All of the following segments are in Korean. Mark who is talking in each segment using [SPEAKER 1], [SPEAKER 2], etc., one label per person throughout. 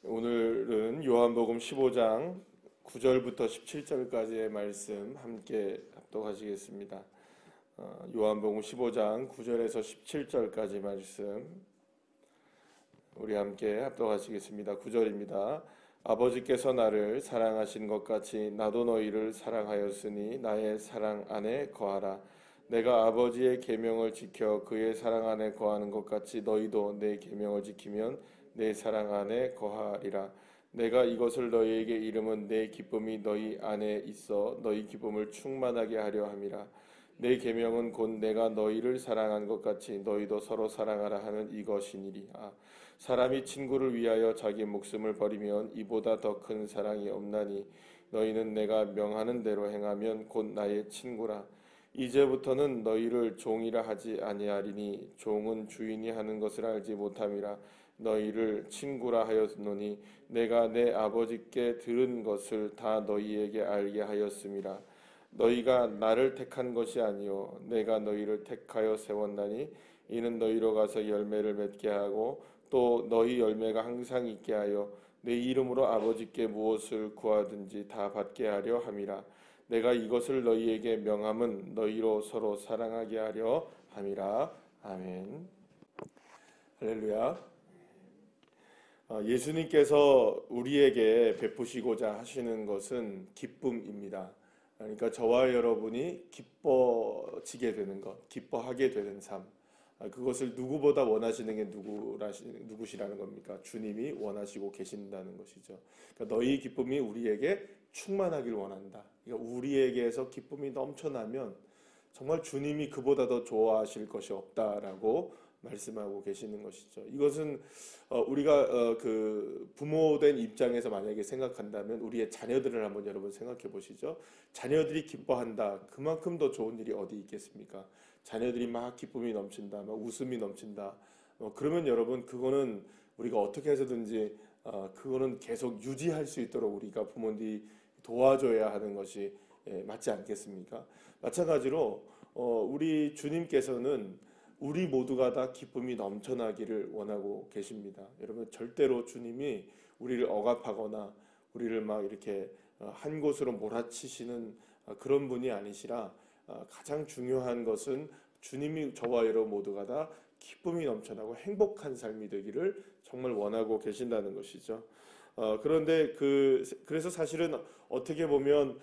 [SPEAKER 1] 오늘은 요한복음 15장 9절부터 17절까지의 말씀 함께 합독하시겠습니다. 요한복음 15장 9절에서 17절까지 말씀 우리 함께 합독하시겠습니다. 9절입니다. 아버지께서 나를 사랑하신 것 같이 나도 너희를 사랑하였으니 나의 사랑 안에 거하라. 내가 아버지의 계명을 지켜 그의 사랑 안에 거하는 것 같이 너희도 내 계명을 지키면 내 사랑 안에 거하리라. 내가 이것을 너희에게 이름은 내 기쁨이 너희 안에 있어 너희 기쁨을 충만하게 하려 함이라. 내 계명은 곧 내가 너희를 사랑한 것 같이 너희도 서로 사랑하라 하는 이것이니라. 사람이 친구를 위하여 자기 목숨을 버리면 이보다 더 큰 사랑이 없나니 너희는 내가 명하는 대로 행하면 곧 나의 친구라. 이제부터는 너희를 종이라 하지 아니하리니 종은 주인이 하는 것을 알지 못함이라. 너희를 친구라 하였노니 내가 내 아버지께 들은 것을 다 너희에게 알게 하였음이라. 너희가 나를 택한 것이 아니요 내가 너희를 택하여 세웠나니 이는 너희로 가서 열매를 맺게 하고 또 너희 열매가 항상 있게 하여 내 이름으로 아버지께 무엇을 구하든지 다 받게 하려 함이라. 내가 이것을 너희에게 명함은 너희로 서로 사랑하게 하려 함이라. 아멘. 할렐루야. 예수님께서 우리에게 베푸시고자 하시는 것은 기쁨입니다. 그러니까 저와 여러분이 기뻐지게 되는 것, 기뻐하게 되는 삶, 그것을 누구보다 원하시는 게 누구시라는 겁니까? 주님이 원하시고 계신다는 것이죠. 그러니까 너희 기쁨이 우리에게 충만하길 원한다. 그러니까 우리에게서 기쁨이 넘쳐나면 정말 주님이 그보다 더 좋아하실 것이 없다라고 말씀하고 계시는 것이죠. 이것은 우리가 그 부모된 입장에서 만약에 생각한다면 우리의 자녀들을 한번 여러분 생각해 보시죠. 자녀들이 기뻐한다. 그만큼 더 좋은 일이 어디 있겠습니까? 자녀들이 막 기쁨이 넘친다, 막 웃음이 넘친다. 그러면 여러분 그거는 우리가 어떻게 해서든지 그거는 계속 유지할 수 있도록 우리가 부모님이 도와줘야 하는 것이 맞지 않겠습니까? 마찬가지로 우리 주님께서는 우리 모두가 다 기쁨이 넘쳐나기를 원하고 계십니다. 여러분 절대로 주님이 우리를 억압하거나 우리를 막 이렇게 한 곳으로 몰아치시는 그런 분이 아니시라 가장 중요한 것은 주님이 저와 여러분 모두가 다 기쁨이 넘쳐나고 행복한 삶이 되기를 정말 원하고 계신다는 것이죠. 그런데 그래서 사실은 어떻게 보면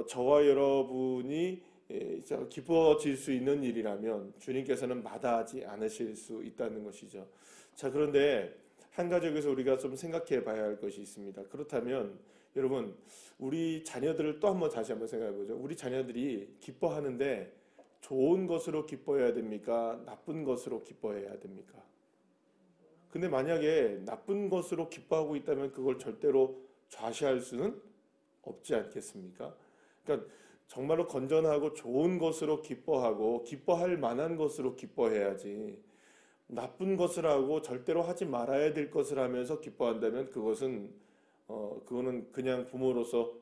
[SPEAKER 1] 저와 여러분이 기뻐질 수 있는 일이라면 주님께서는 마다하지 않으실 수 있다는 것이죠. 자, 그런데 한 가지 여기서 우리가 좀 생각해 봐야 할 것이 있습니다. 그렇다면 여러분 우리 자녀들을 또 한번 다시 한번 생각해 보죠. 우리 자녀들이 기뻐하는데 좋은 것으로 기뻐해야 됩니까? 나쁜 것으로 기뻐해야 됩니까? 근데 만약에 나쁜 것으로 기뻐하고 있다면 그걸 절대로 좌시할 수는 없지 않겠습니까? 그러니까 정말로 건전하고 좋은 것으로 기뻐하고 기뻐할 만한 것으로 기뻐해야지 나쁜 것을 하고 절대로 하지 말아야 될 것을 하면서 기뻐한다면 그거는 그냥 부모로서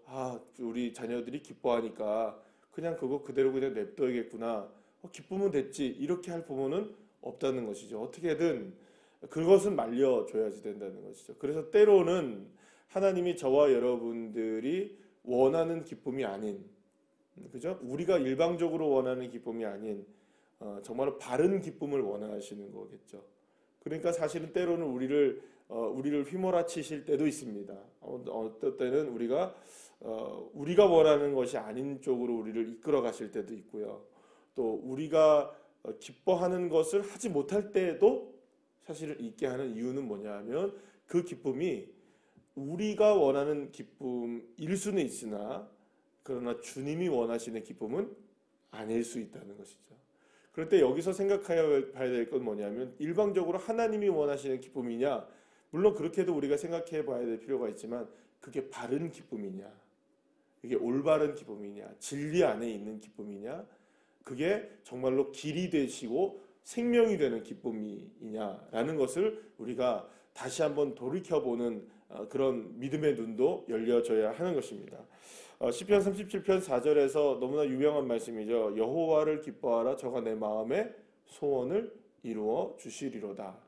[SPEAKER 1] 우리 자녀들이 기뻐하니까 그냥 그거 그대로 그냥 냅둬야겠구나. 기쁘면 됐지. 이렇게 할 부모는 없다는 것이죠. 어떻게든 그것은 말려줘야지 된다는 것이죠. 그래서 때로는 하나님이 저와 여러분들이 원하는 기쁨이 아닌, 그죠? 우리가 일방적으로 원하는 기쁨이 아닌 정말로 바른 기쁨을 원하시는 거겠죠. 그러니까 사실은 때로는 우리를 휘몰아치실 때도 있습니다. 어떤 때는 우리가 원하는 것이 아닌 쪽으로 우리를 이끌어 가실 때도 있고요. 또 우리가 기뻐하는 것을 하지 못할 때도 사실은 있게 하는 이유는 뭐냐 하면 그 기쁨이 우리가 원하는 기쁨일 수는 있으나 그러나 주님이 원하시는 기쁨은 아닐 수 있다는 것이죠. 그럴 때 여기서 생각해야 봐야 될 건 뭐냐면 일방적으로 하나님이 원하시는 기쁨이냐, 물론 그렇게도 우리가 생각해 봐야 될 필요가 있지만 그게 바른 기쁨이냐, 그게 올바른 기쁨이냐, 진리 안에 있는 기쁨이냐, 그게 정말로 길이 되시고 생명이 되는 기쁨이냐라는 것을 우리가 다시 한번 돌이켜보는 그런 믿음의 눈도 열려져야 하는 것입니다. 시편 37편 4절에서 너무나 유명한 말씀이죠. 여호와를 기뻐하라 저가 내 마음의 소원을 이루어 주시리로다.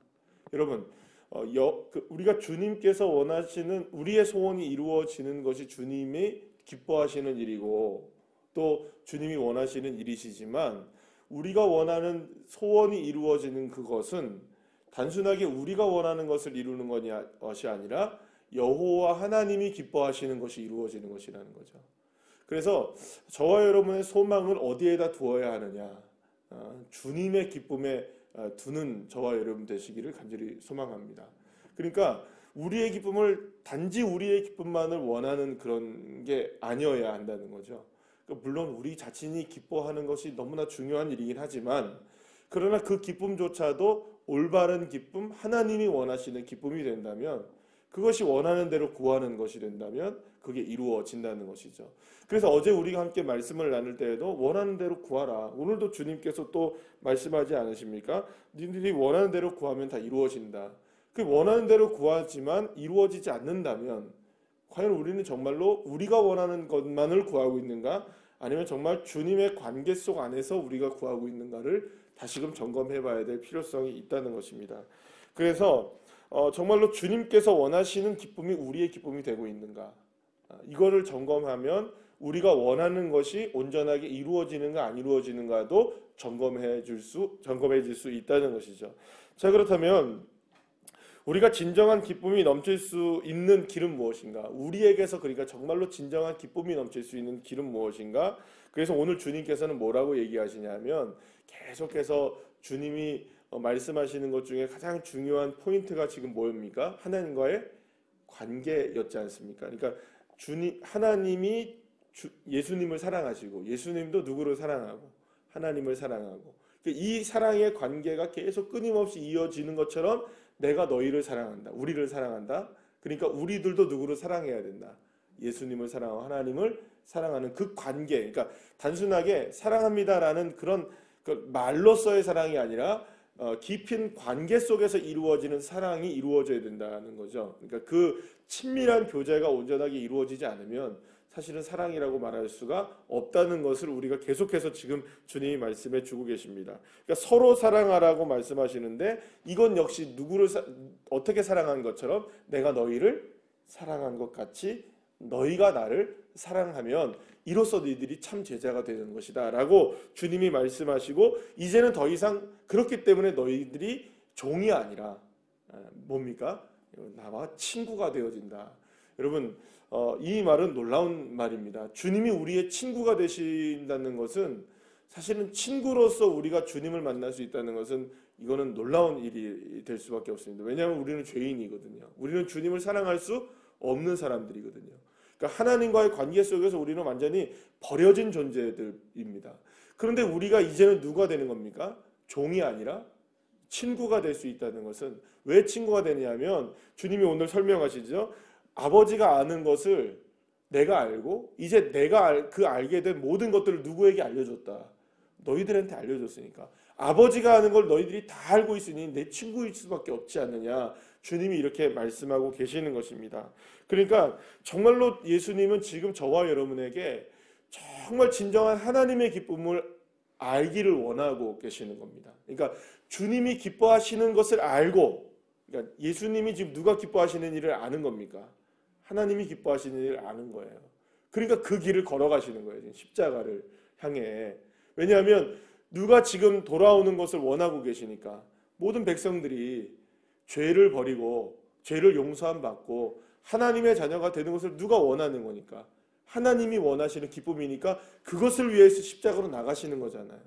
[SPEAKER 1] 여러분 우리가 주님께서 원하시는 우리의 소원이 이루어지는 것이 주님이 기뻐하시는 일이고 또 주님이 원하시는 일이시지만 우리가 원하는 소원이 이루어지는 그것은 단순하게 우리가 원하는 것을 이루는 것이 아니라 여호와 하나님이 기뻐하시는 것이 이루어지는 것이라는 거죠. 그래서 저와 여러분의 소망을 어디에다 두어야 하느냐? 주님의 기쁨에 두는 저와 여러분 되시기를 간절히 소망합니다. 그러니까 우리의 기쁨을 단지 우리의 기쁨만을 원하는 그런 게 아니어야 한다는 거죠. 물론 우리 자신이 기뻐하는 것이 너무나 중요한 일이긴 하지만 그러나 그 기쁨조차도 올바른 기쁨, 하나님이 원하시는 기쁨이 된다면 그것이 원하는 대로 구하는 것이 된다면 그게 이루어진다는 것이죠. 그래서 어제 우리가 함께 말씀을 나눌 때에도 원하는 대로 구하라. 오늘도 주님께서 또 말씀하지 않으십니까? 너희들이 원하는 대로 구하면 다 이루어진다. 그 원하는 대로 구하지만 이루어지지 않는다면 과연 우리는 정말로 우리가 원하는 것만을 구하고 있는가? 아니면 정말 주님의 관계 속 안에서 우리가 구하고 있는가를 다시금 점검해 봐야 될 필요성이 있다는 것입니다. 그래서 정말로 주님께서 원하시는 기쁨이 우리의 기쁨이 되고 있는가? 이거를 점검하면 우리가 원하는 것이 온전하게 이루어지는가 안 이루어지는가도 점검해질 수 있다는 것이죠. 자, 그렇다면 우리가 진정한 기쁨이 넘칠 수 있는 길은 무엇인가? 우리에게서 그러니까 정말로 진정한 기쁨이 넘칠 수 있는 길은 무엇인가? 그래서 오늘 주님께서는 뭐라고 얘기하시냐면 계속해서 주님이 말씀하시는 것 중에 가장 중요한 포인트가 지금 뭐입니까? 하나님과의 관계였지 않습니까? 그러니까 하나님이 예수님을 사랑하시고 예수님도 누구를 사랑하고 하나님을 사랑하고 이 사랑의 관계가 계속 끊임없이 이어지는 것처럼 내가 너희를 사랑한다. 우리를 사랑한다. 그러니까 우리들도 누구를 사랑해야 된다. 예수님을 사랑하고 하나님을 사랑하는 그 관계. 그러니까 단순하게 사랑합니다라는 그런 말로서의 사랑이 아니라 깊은 관계 속에서 이루어지는 사랑이 이루어져야 된다는 거죠. 그러니까 그 친밀한 교제가 온전하게 이루어지지 않으면 사실은 사랑이라고 말할 수가 없다는 것을 우리가 계속해서 지금 주님이 말씀해 주고 계십니다. 그러니까 서로 사랑하라고 말씀하시는데 이건 역시 누구를 어떻게 사랑한 것처럼 내가 너희를 사랑한 것 같이 너희가 나를 사랑하면 이로써 너희들이 참 제자가 되는 것이다 라고 주님이 말씀하시고 이제는 더 이상 그렇기 때문에 너희들이 종이 아니라 뭡니까? 나와 친구가 되어진다. 여러분 이 말은 놀라운 말입니다. 주님이 우리의 친구가 되신다는 것은 사실은 친구로서 우리가 주님을 만날 수 있다는 것은 이거는 놀라운 일이 될 수밖에 없습니다. 왜냐하면 우리는 죄인이거든요. 우리는 주님을 사랑할 수 없는 사람들이거든요. 그러니까 하나님과의 관계 속에서 우리는 완전히 버려진 존재들입니다. 그런데 우리가 이제는 누가 되는 겁니까? 종이 아니라 친구가 될 수 있다는 것은 왜 친구가 되냐면 주님이 오늘 설명하시죠. 아버지가 아는 것을 내가 알고 이제 내가 알게 된 모든 것들을 누구에게 알려줬다. 너희들한테 알려줬으니까. 아버지가 아는 걸 너희들이 다 알고 있으니 내 친구일 수밖에 없지 않느냐. 주님이 이렇게 말씀하고 계시는 것입니다. 그러니까 정말로 예수님은 지금 저와 여러분에게 정말 진정한 하나님의 기쁨을 알기를 원하고 계시는 겁니다. 그러니까 주님이 기뻐하시는 것을 알고 그러니까 예수님이 지금 누가 기뻐하시는 일을 아는 겁니까? 하나님이 기뻐하시는 일을 아는 거예요. 그러니까 그 길을 걸어가시는 거예요. 지금 십자가를 향해. 왜냐하면 누가 지금 돌아오는 것을 원하고 계시니까 모든 백성들이 죄를 버리고 죄를 용서함 받고 하나님의 자녀가 되는 것을 누가 원하는 거니까 하나님이 원하시는 기쁨이니까 그것을 위해서 십자가로 나가시는 거잖아요.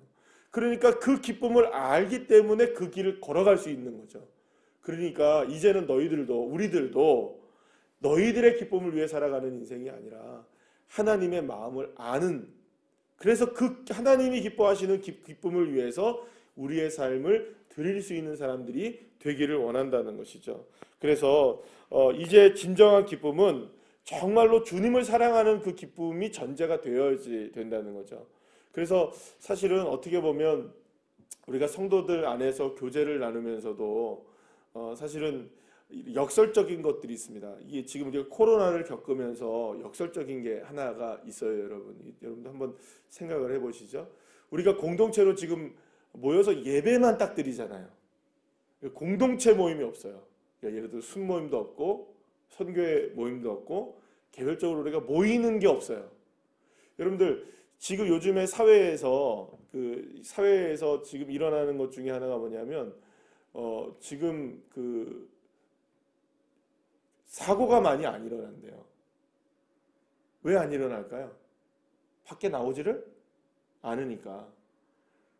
[SPEAKER 1] 그러니까 그 기쁨을 알기 때문에 그 길을 걸어갈 수 있는 거죠. 그러니까 이제는 우리들도 너희들의 기쁨을 위해 살아가는 인생이 아니라 하나님의 마음을 아는 그래서 그 하나님이 기뻐하시는 기쁨을 위해서 우리의 삶을 드릴 수 있는 사람들이 되기를 원한다는 것이죠. 그래서 이제 진정한 기쁨은 정말로 주님을 사랑하는 그 기쁨이 전제가 되어야지 된다는 거죠. 그래서 사실은 어떻게 보면 우리가 성도들 안에서 교제를 나누면서도 사실은 역설적인 것들이 있습니다. 이게 지금 우리가 코로나를 겪으면서 역설적인 게 하나가 있어요, 여러분. 여러분도 한번 생각을 해보시죠. 우리가 공동체로 지금 모여서 예배만 딱 드리잖아요. 공동체 모임이 없어요. 그러니까 예를 들어 순모임도 없고 선교회 모임도 없고 개별적으로 우리가 모이는 게 없어요. 여러분들 지금 요즘에 사회에서 지금 일어나는 것 중에 하나가 뭐냐면 지금 사고가 많이 안 일어난대요. 왜 안 일어날까요? 밖에 나오지를 않으니까.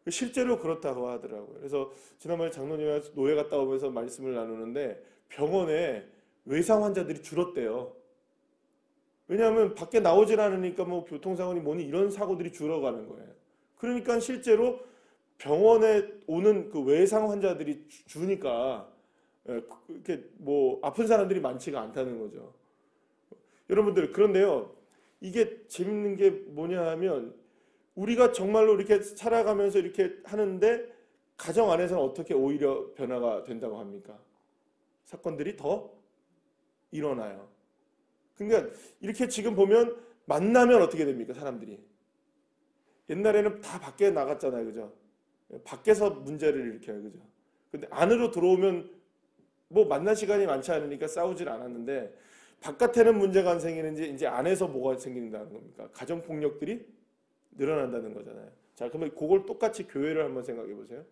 [SPEAKER 1] 실제로 그렇다고 하더라고요. 그래서 지난번에 장로님과 노예 갔다 오면서 말씀을 나누는데 병원에 외상 환자들이 줄었대요. 왜냐하면 밖에 나오질 않으니까 뭐 교통사고니 뭐니 이런 사고들이 줄어가는 거예요. 그러니까 실제로 병원에 오는 그 외상 환자들이 주니까 이렇게 뭐 아픈 사람들이 많지가 않다는 거죠. 여러분들 그런데요. 이게 재밌는 게 뭐냐 하면 우리가 정말로 이렇게 살아가면서 이렇게 하는데 가정 안에서는 어떻게 오히려 변화가 된다고 합니까? 사건들이 더 일어나요. 그러니까 이렇게 지금 보면 만나면 어떻게 됩니까? 사람들이. 옛날에는 다 밖에 나갔잖아요. 그죠? 밖에서 문제를 일으켜요. 그죠? 근데 안으로 들어오면 뭐 만날 시간이 많지 않으니까 싸우질 않았는데 바깥에는 문제가 안 생기는지 이제 안에서 뭐가 생긴다는 겁니까? 가정폭력들이 늘어난다는 거잖아요. 자, 그러면 그걸 똑같이 교회를 한번 생각해 보세요.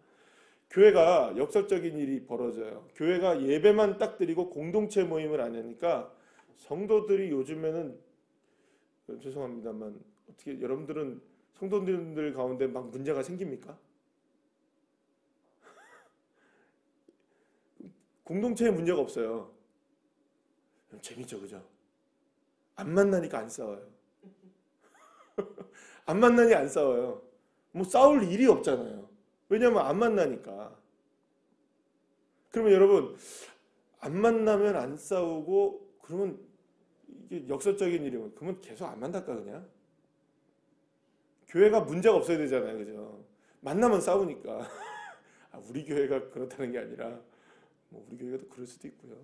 [SPEAKER 1] 교회가 역설적인 일이 벌어져요. 교회가 예배만 딱 드리고 공동체 모임을 안 하니까 성도들이 요즘에는 죄송합니다만 어떻게 여러분들은 성도님들 가운데 막 문제가 생깁니까? 공동체에 문제가 없어요. 재밌죠, 그죠? 안 만나니까 안 싸워요. 안 만나니 안 싸워요. 뭐 싸울 일이 없잖아요. 왜냐하면 안 만나니까. 그러면 여러분 안 만나면 안 싸우고 그러면 이게 역설적인 일이면 그러면 계속 안 만날까 그냥? 교회가 문제가 없어야 되잖아요, 그죠? 만나면 싸우니까. 우리 교회가 그렇다는 게 아니라 뭐 우리 교회가 또 그럴 수도 있고요.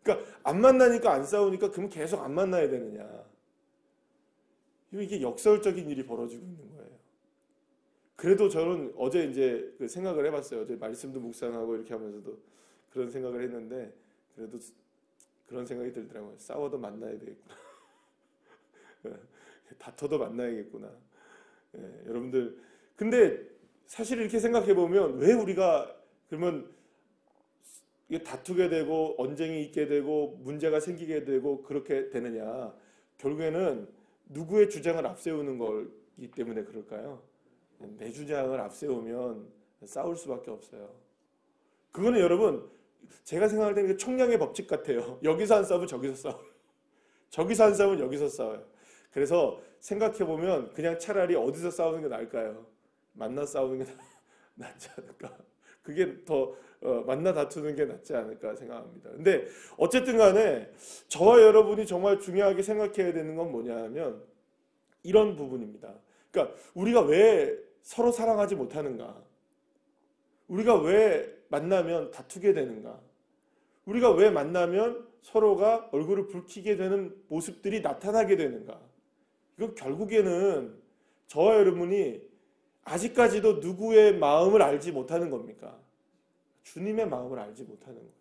[SPEAKER 1] 그러니까 안 만나니까 안 싸우니까 그러면 계속 안 만나야 되느냐? 이게 역설적인 일이 벌어지고 있는 거예요. 그래도 저는 어제 이제 그 생각을 해봤어요. 어제 말씀도 묵상하고 이렇게 하면서도 그런 생각을 했는데 그래도 그런 생각이 들더라고요. 싸워도 만나야 되겠구나. 다퉈도 만나야겠구나. 여러분들 근데 사실 이렇게 생각해 보면 왜 우리가 그러면 이게 다투게 되고 언쟁이 있게 되고 문제가 생기게 되고 그렇게 되느냐? 결국에는 누구의 주장을 앞세우는 거기 때문에 그럴까요? 내 주장을 앞세우면 싸울 수밖에 없어요. 그거는 여러분 제가 생각할 때는 총량의 법칙 같아요. 여기서 안 싸우면 저기서 싸워요. 저기서 안 싸우면 여기서 싸워요. 그래서 생각해보면 그냥 차라리 어디서 싸우는 게 나을까요? 만나 싸우는 게 낫지 않을까? 그게 더 만나 다투는 게 낫지 않을까 생각합니다. 근데 어쨌든 간에 저와 여러분이 정말 중요하게 생각해야 되는 건 뭐냐 하면 이런 부분입니다. 그러니까 우리가 왜 서로 사랑하지 못하는가? 우리가 왜 만나면 다투게 되는가? 우리가 왜 만나면 서로가 얼굴을 붉히게 되는 모습들이 나타나게 되는가? 이건 결국에는 저와 여러분이 아직까지도 누구의 마음을 알지 못하는 겁니까? 주님의 마음을 알지 못하는 거예요.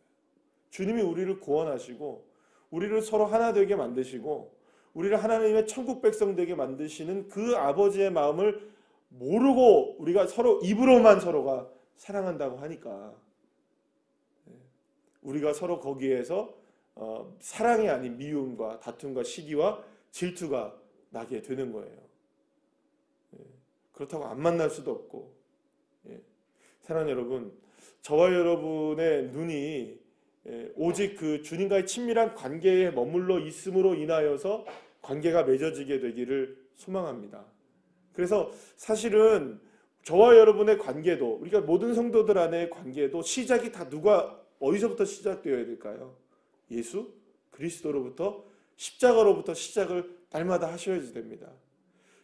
[SPEAKER 1] 주님이 우리를 구원하시고 우리를 서로 하나 되게 만드시고 우리를 하나님의 천국 백성 되게 만드시는 그 아버지의 마음을 모르고 우리가 서로 입으로만 서로가 사랑한다고 하니까 우리가 서로 거기에서 사랑이 아닌 미움과 다툼과 시기와 질투가 나게 되는 거예요. 그렇다고 안 만날 수도 없고. 사랑하는 여러분, 저와 여러분의 눈이 오직 그 주님과의 친밀한 관계에 머물러 있음으로 인하여서 관계가 맺어지게 되기를 소망합니다. 그래서 사실은 저와 여러분의 관계도 우리가 모든 성도들 안의 관계도 시작이 다 누가 어디서부터 시작되어야 될까요? 예수 그리스도로부터 십자가로부터 시작을 날마다 하셔야 됩니다.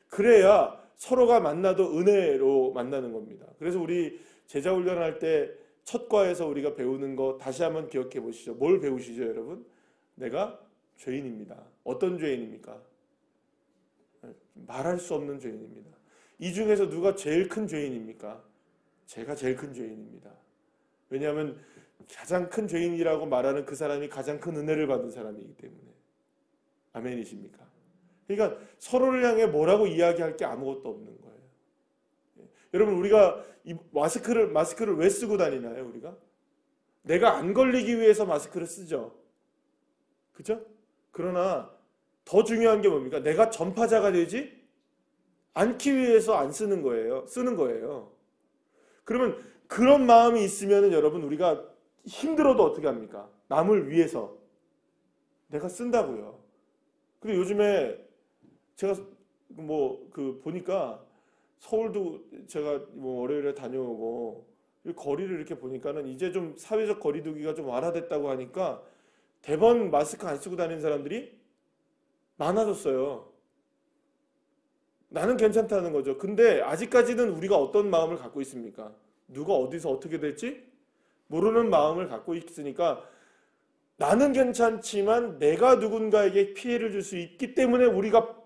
[SPEAKER 1] 그래야 서로가 만나도 은혜로 만나는 겁니다. 그래서 우리 제자 훈련할 때 첫 과에서 우리가 배우는 거 다시 한번 기억해 보시죠. 뭘 배우시죠, 여러분? 내가 죄인입니다. 어떤 죄인입니까? 말할 수 없는 죄인입니다. 이 중에서 누가 제일 큰 죄인입니까? 제가 제일 큰 죄인입니다. 왜냐하면 가장 큰 죄인이라고 말하는 그 사람이 가장 큰 은혜를 받은 사람이기 때문에. 아멘이십니까? 그러니까 서로를 향해 뭐라고 이야기할 게 아무것도 없는 거예요. 여러분, 우리가 이 마스크를 왜 쓰고 다니나요? 우리가 내가 안 걸리기 위해서 마스크를 쓰죠. 그죠? 그러나 더 중요한 게 뭡니까? 내가 전파자가 되지 않기 위해서 안 쓰는 거예요. 쓰는 거예요. 그러면 그런 마음이 있으면 여러분, 우리가 힘들어도 어떻게 합니까? 남을 위해서 내가 쓴다고요. 근데 요즘에 제가 보니까 서울도 제가 월요일에 다녀오고 거리를 이렇게 보니까는 이제 좀 사회적 거리두기가 좀 완화됐다고 하니까 대번 마스크 안 쓰고 다니는 사람들이 많아졌어요. 나는 괜찮다는 거죠. 근데 아직까지는 우리가 어떤 마음을 갖고 있습니까? 누가 어디서 어떻게 될지 모르는 마음을 갖고 있으니까 나는 괜찮지만 내가 누군가에게 피해를 줄 수 있기 때문에 우리가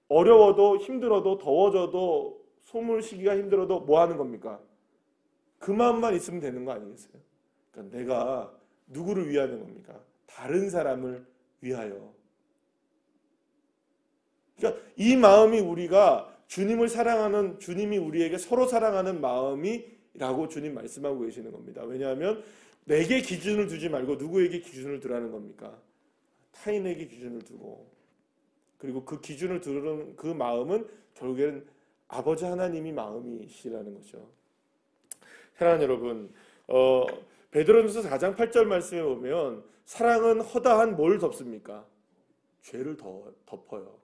[SPEAKER 1] 어려워도 힘들어도 더워져도 소물 시기가 힘들어도 뭐 하는 겁니까? 그 마음만 있으면 되는 거 아니겠어요? 그러니까 내가 누구를 위하는 겁니까? 다른 사람을 위하여. 그러니까 이 마음이 우리가 주님을 사랑하는, 주님이 우리에게 서로 사랑하는 마음이라고 주님 말씀하고 계시는 겁니다. 왜냐하면 내게 기준을 두지 말고 누구에게 기준을 두라는 겁니까? 타인에게 기준을 두고, 그리고 그 기준을 두는 그 마음은 결국에는 아버지 하나님이 마음이시라는 거죠. 사랑하는 여러분, 베드로전서 4장 8절 말씀에 보면 사랑은 허다한 뭘 덮습니까? 죄를 덮어요.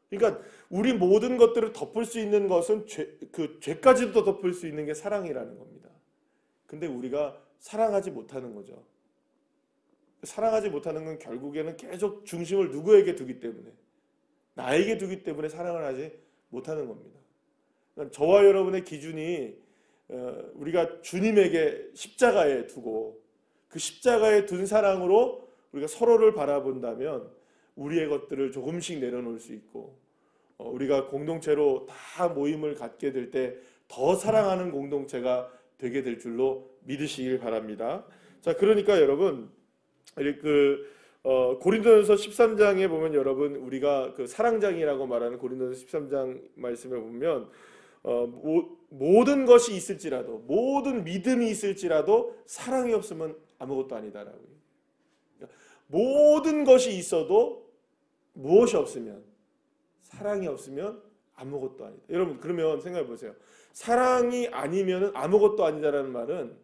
[SPEAKER 1] 그러니까 우리 모든 것들을 덮을 수 있는 것은 죄까지도 덮을 수 있는 게 사랑이라는 겁니다. 근데 우리가 사랑하지 못하는 거죠. 사랑하지 못하는 건 결국에는 계속 중심을 누구에게 두기 때문에, 나에게 두기 때문에 사랑을 하지 못하는 겁니다. 그러니까 저와 여러분의 기준이 우리가 주님에게 십자가에 두고 그 십자가에 둔 사랑으로 우리가 서로를 바라본다면 우리의 것들을 조금씩 내려놓을 수 있고, 우리가 공동체로 다 모임을 갖게 될 때 더 사랑하는 공동체가 되게 될 줄로 믿으시길 바랍니다. 자, 그러니까 여러분, 고린도전서 13장에 보면 여러분, 우리가 그 사랑장이라고 말하는 고린도전서 13장 말씀에 보면 모든 것이 있을지라도, 모든 믿음이 있을지라도 사랑이 없으면 아무것도 아니다라고요. 그러니까 모든 것이 있어도 무엇이 없으면, 사랑이 없으면 아무것도 아니다. 여러분, 그러면 생각해 보세요. 사랑이 아니면 아무것도 아니다라는 말은,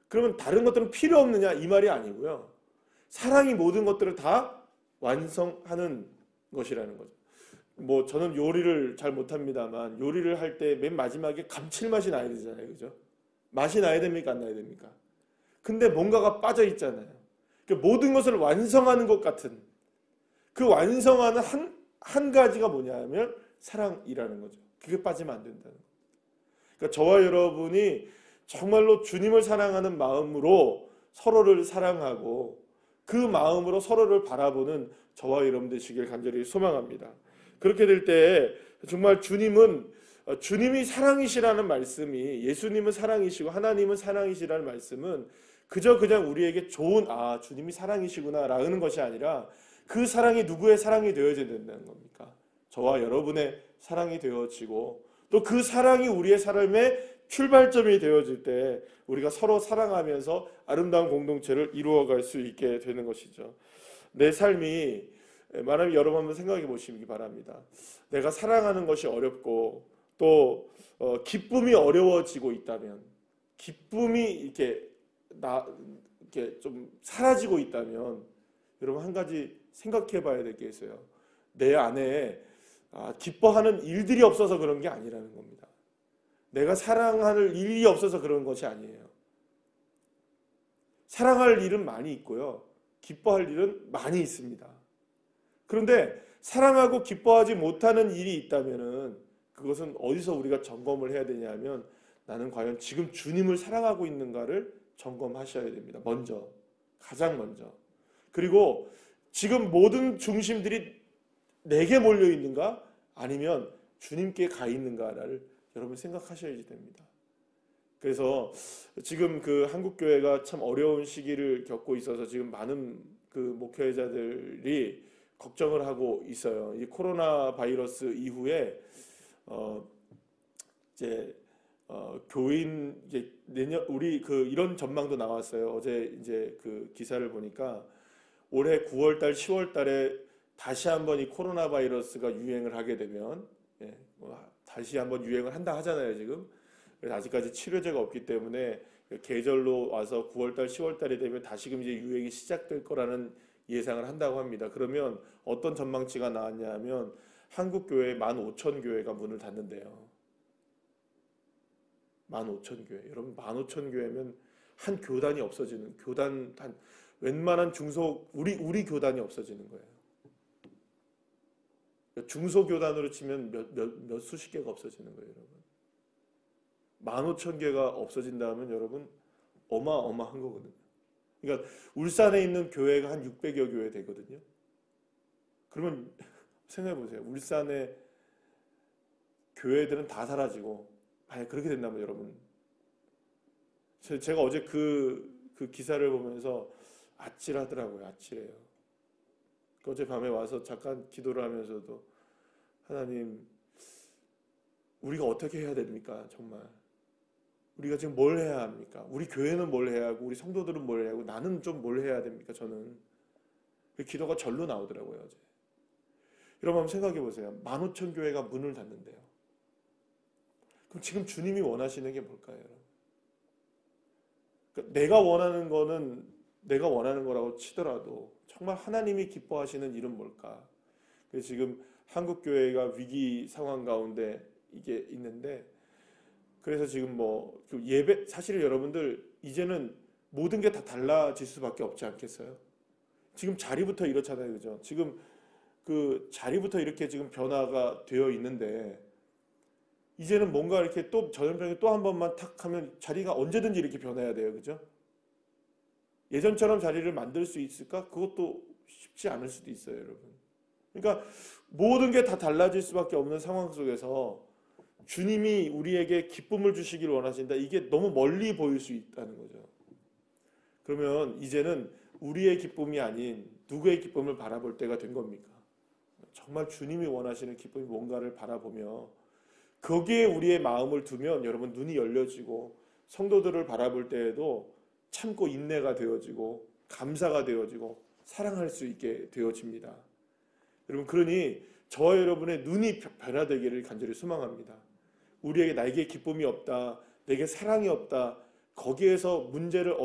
[SPEAKER 1] 그러면 다른 것들은 필요 없느냐 이 말이 아니고요. 사랑이 모든 것들을 다 완성하는 것이라는 거죠. 저는 요리를 잘 못합니다만 요리를 할 때 맨 마지막에 감칠맛이 나야 되잖아요. 그죠? 맛이 나야 됩니까? 안 나야 됩니까? 근데 뭔가가 빠져 있잖아요. 그러니까 모든 것을 완성하는 것 같은, 그 완성하는 한 가지가 뭐냐면 사랑이라는 거죠. 그게 빠지면 안 된다는 거예요. 그러니까 저와 여러분이 정말로 주님을 사랑하는 마음으로 서로를 사랑하고 그 마음으로 서로를 바라보는 저와 여러분 되시길 간절히 소망합니다. 그렇게 될 때 정말 주님이 사랑이시라는 말씀이, 예수님은 사랑이시고 하나님은 사랑이시라는 말씀은 그저 그냥 우리에게 좋은, 주님이 사랑이시구나 라는 것이 아니라 그 사랑이 누구의 사랑이 되어야 된다는 겁니까? 저와 여러분의 사랑이 되어지고, 또 그 사랑이 우리의 삶의 출발점이 되어질 때 우리가 서로 사랑하면서 아름다운 공동체를 이루어갈 수 있게 되는 것이죠. 내 삶이 말하면 여러분 한번 생각해 보시기 바랍니다. 내가 사랑하는 것이 어렵고 또 기쁨이 어려워지고 있다면, 기쁨이 이렇게 좀 사라지고 있다면 여러분 한 가지 생각해 봐야 될 게 있어요. 내 안에 기뻐하는 일들이 없어서 그런 게 아니라는 겁니다. 내가 사랑할 일이 없어서 그런 것이 아니에요. 사랑할 일은 많이 있고요. 기뻐할 일은 많이 있습니다. 그런데 사랑하고 기뻐하지 못하는 일이 있다면은 그것은 어디서 우리가 점검을 해야 되냐면, 나는 과연 지금 주님을 사랑하고 있는가를 점검하셔야 됩니다. 가장 먼저. 그리고 지금 모든 중심들이 내게 몰려 있는가? 아니면 주님께 가 있는가를 여러분 생각하셔야 됩니다. 그래서 지금 그 한국 교회가 참 어려운 시기를 겪고 있어서 지금 많은 그 목회자들이 걱정을 하고 있어요. 이 코로나 바이러스 이후에 이제 교인 이제 내년 우리 그 이런 전망도 나왔어요. 어제 이제 그 기사를 보니까 올해 9월 달, 10월 달에 다시 한번 이 코로나 바이러스가 유행을 하게 되면 다시 한번 유행을 한다 하잖아요, 지금. 그래서 아직까지 치료제가 없기 때문에 계절로 와서 9월 달, 10월 달이 되면 다시금 이제 유행이 시작될 거라는 예상을 한다고 합니다. 그러면 어떤 전망치가 나왔냐면 한국 교회 15,000교회가 문을 닫는데요. 15,000교회. 여러분 15,000교회면 한 교단이 없어지는 교단 한 웬만한 우리 교단이 없어지는 거예요. 중소교단으로 치면 몇 수십 개가 없어지는 거예요, 여러분. 15,000개가 없어진다면 여러분 어마어마한 거거든요. 그러니까 울산에 있는 교회가 한 600여 교회 되거든요. 그러면 생각해 보세요. 울산의 교회들은 다 사라지고 만약 그렇게 된다면 여러분 제가 어제 그 기사를 보면서 아찔하더라고요. 아찔해요. 어제 밤에 와서 잠깐 기도를 하면서도 하나님 우리가 어떻게 해야 됩니까? 정말 우리가 지금 뭘 해야 합니까? 우리 교회는 뭘 해야 하고 우리 성도들은 뭘 해야 하고 나는 좀 뭘 해야 됩니까? 저는 그 기도가 절로 나오더라고요. 어제. 여러분 한번 생각해 보세요. 15,000교회가 문을 닫는데요. 그럼 지금 주님이 원하시는 게 뭘까요? 여러분? 그러니까 내가 원하는 거라고 치더라도 정말 하나님이 기뻐하시는 일은 뭘까? 그래서 지금 한국 교회가 위기 상황 가운데 이게 있는데 그래서 지금 그 예배 사실 여러분들 이제는 모든 게 다 달라질 수밖에 없지 않겠어요? 지금 자리부터 이렇잖아요, 그죠? 지금 그 자리부터 이렇게 지금 변화가 되어 있는데 이제는 뭔가 이렇게 또 전염병이 또 한 번만 탁 하면 자리가 언제든지 이렇게 변해야 돼요, 그죠? 예전처럼 자리를 만들 수 있을까? 그것도 쉽지 않을 수도 있어요, 여러분. 그러니까 모든 게 다 달라질 수밖에 없는 상황 속에서 주님이 우리에게 기쁨을 주시길 원하신다. 이게 너무 멀리 보일 수 있다는 거죠. 그러면 이제는 우리의 기쁨이 아닌 누구의 기쁨을 바라볼 때가 된 겁니까? 정말 주님이 원하시는 기쁨이 뭔가를 바라보며 거기에 우리의 마음을 두면 여러분 눈이 열려지고 성도들을 바라볼 때에도 참고 인내가 되어지고 감사가 되어지고 사랑할 수 있게 되어집니다. 여러분 그러니 저와 여러분의 눈이 변화되기를 간절히 소망합니다. 우리에게 나에게 기쁨이 없다, 내게 사랑이 없다, 거기에서 문제를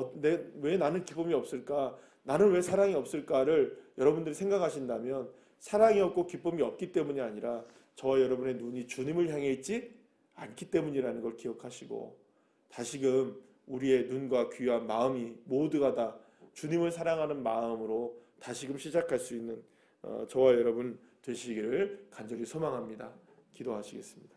[SPEAKER 1] 왜 나는 기쁨이 없을까, 나는 왜 사랑이 없을까를 여러분들이 생각하신다면 사랑이 없고 기쁨이 없기 때문이 아니라 저와 여러분의 눈이 주님을 향해 있지 않기 때문이라는 걸 기억하시고 다시금 우리의 눈과 귀와 마음이 모두가 다 주님을 사랑하는 마음으로 다시금 시작할 수 있는 저와 여러분 되시기를 간절히 소망합니다. 기도하시겠습니다.